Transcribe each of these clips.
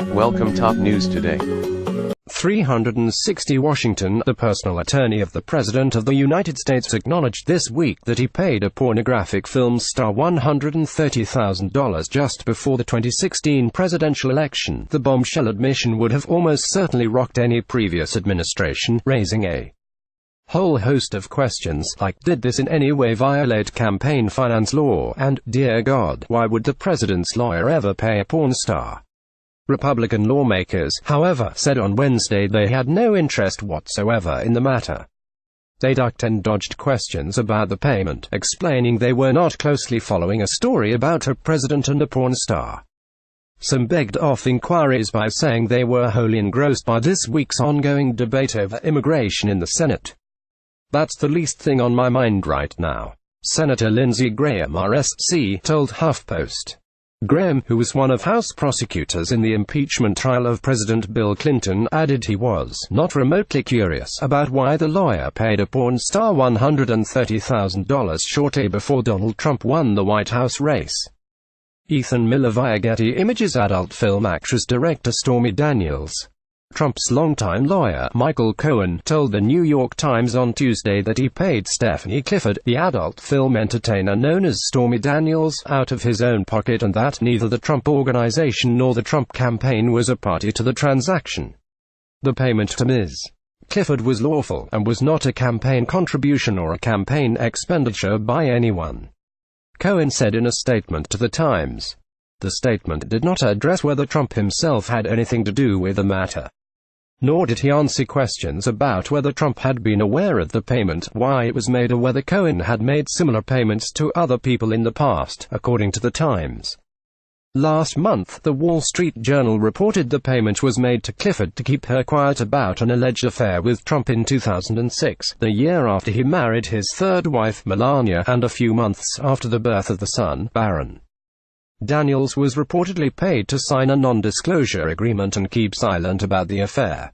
Welcome top news today. 360 Washington, the personal attorney of the President of the United States acknowledged this week that he paid a pornographic film star $130,000 just before the 2016 presidential election. The bombshell admission would have almost certainly rocked any previous administration, raising a whole host of questions, like, did this in any way violate campaign finance law, and, dear God, why would the president's lawyer ever pay a porn star? Republican lawmakers, however, said on Wednesday they had no interest whatsoever in the matter. They ducked and dodged questions about the payment, explaining they were not closely following a story about a president and a porn star. Some begged off inquiries by saying they were wholly engrossed by this week's ongoing debate over immigration in the Senate. "That's the least thing on my mind right now," Senator Lindsey Graham RSC told HuffPost. Graham, who was one of House prosecutors in the impeachment trial of President Bill Clinton, added he was not remotely curious about why the lawyer paid a porn star $130,000 shortly before Donald Trump won the White House race. Ethan Miller via Getty Images. Adult film actress-director Stormy Daniels, Trump's longtime lawyer, Michael Cohen, told the New York Times on Tuesday that he paid Stephanie Clifford, the adult film entertainer known as Stormy Daniels, out of his own pocket, and that neither the Trump Organization nor the Trump campaign was a party to the transaction. The payment to Ms. Clifford was lawful, and was not a campaign contribution or a campaign expenditure by anyone, Cohen said in a statement to the Times. The statement did not address whether Trump himself had anything to do with the matter. Nor did he answer questions about whether Trump had been aware of the payment, why it was made, or whether Cohen had made similar payments to other people in the past, according to the Times. Last month, the Wall Street Journal reported the payment was made to Clifford to keep her quiet about an alleged affair with Trump in 2006, the year after he married his third wife, Melania, and a few months after the birth of the son, Barron. Daniels was reportedly paid to sign a non-disclosure agreement and keep silent about the affair.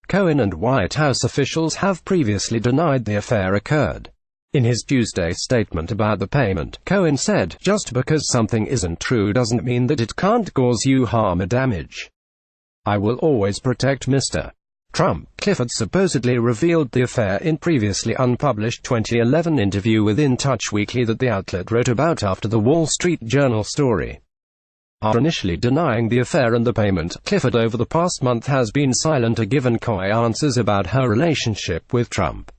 Cohen and White House officials have previously denied the affair occurred. In his Tuesday statement about the payment, Cohen said, "Just because something isn't true doesn't mean that it can't cause you harm or damage. I will always protect Mr. Trump." Clifford supposedly revealed the affair in previously unpublished 2011 interview with In Touch Weekly that the outlet wrote about after the Wall Street Journal story. After initially denying the affair and the payment, Clifford over the past month has been silent or given coy answers about her relationship with Trump.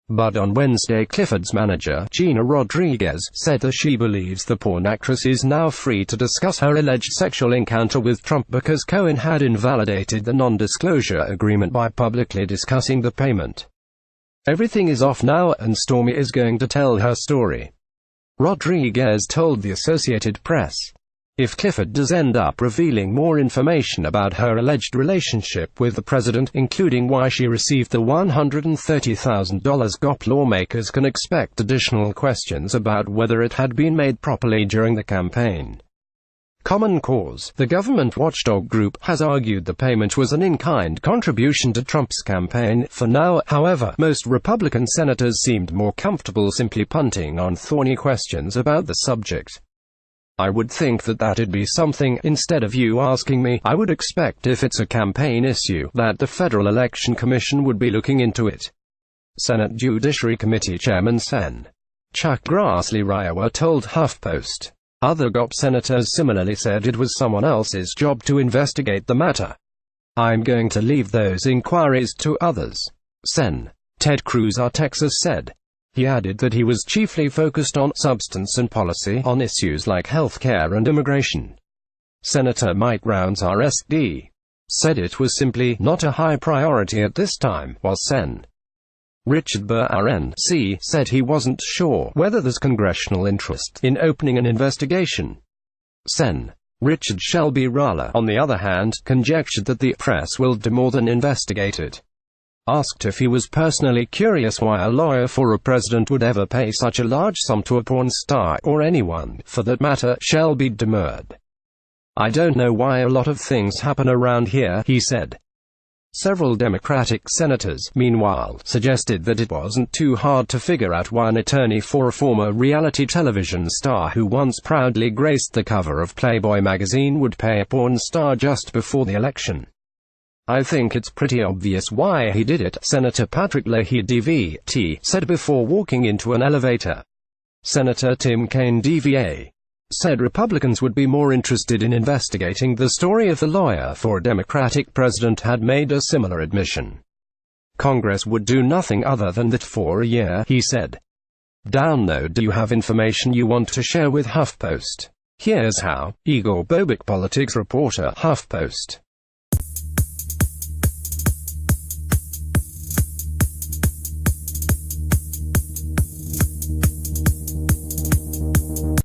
But on Wednesday, Clifford's manager, Gina Rodriguez, said that she believes the porn actress is now free to discuss her alleged sexual encounter with Trump because Cohen had invalidated the non-disclosure agreement by publicly discussing the payment. "Everything is off now, and Stormy is going to tell her story," Rodriguez told the Associated Press. If Clifford does end up revealing more information about her alleged relationship with the president, including why she received the $130,000 GOP, lawmakers can expect additional questions about whether it had been made properly during the campaign. Common Cause, the government watchdog group, has argued the payment was an in-kind contribution to Trump's campaign. For now, however, most Republican senators seemed more comfortable simply punting on thorny questions about the subject. "I would think that that'd be something, instead of you asking me. I would expect if it's a campaign issue, that the Federal Election Commission would be looking into it," Senate Judiciary Committee Chairman Sen. Chuck Grassley-Iowa told HuffPost. Other GOP senators similarly said it was someone else's job to investigate the matter. "I'm going to leave those inquiries to others," Sen. Ted Cruz of Texas said. He added that he was chiefly focused on substance and policy, on issues like health care and immigration. Senator Mike Rounds RSD said it was simply not a high priority at this time, while Sen. Richard Burr RNC said he wasn't sure whether there's congressional interest in opening an investigation. Sen. Richard Shelby Rala, on the other hand, conjectured that the press will do more than investigate it. Asked if he was personally curious why a lawyer for a president would ever pay such a large sum to a porn star, or anyone, for that matter, Shelby demurred. "I don't know why a lot of things happen around here," he said. Several Democratic senators, meanwhile, suggested that it wasn't too hard to figure out why an attorney for a former reality television star who once proudly graced the cover of Playboy magazine would pay a porn star just before the election. "I think it's pretty obvious why he did it," Senator Patrick Leahy DVT said before walking into an elevator. Senator Tim Kaine DVA said Republicans would be more interested in investigating the story if the lawyer for a Democratic president had made a similar admission. "Congress would do nothing other than that for a year," he said. Download. Do you have information you want to share with HuffPost? Here's how. Igor Bobek, politics reporter, HuffPost.